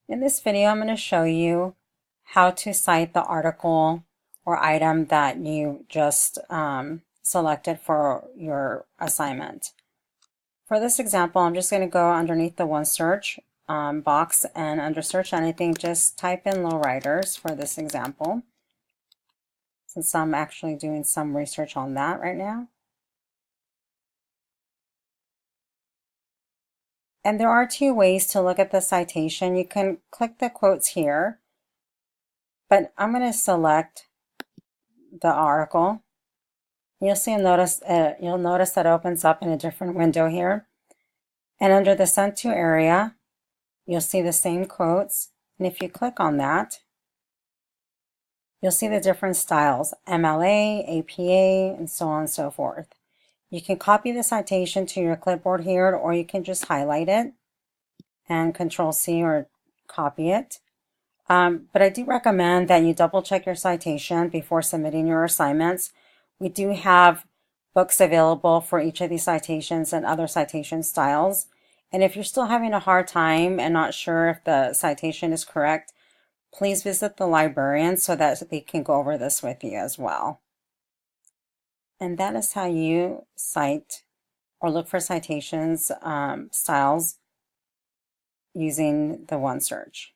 In this video, I'm going to show you how to cite the article or item that you just selected for your assignment. For this example, I'm just going to go underneath the OneSearch box, and under Search Anything, just type in lowriders for this example, since I'm actually doing some research on that right now. And there are two ways to look at the citation. You can click the quotes here, but I'm going to select the article. You'll notice that it opens up in a different window here. And under the Sent To area, you'll see the same quotes. And if you click on that, you'll see the different styles, MLA, APA, and so on and so forth. You can copy the citation to your clipboard here, or you can just highlight it and Control-C or copy it. But I do recommend that you double check your citation before submitting your assignments. We do have books available for each of these citations and other citation styles. And if you're still having a hard time and not sure if the citation is correct, please visit the librarian so that they can go over this with you as well. And that is how you cite or look for citations styles using the OneSearch.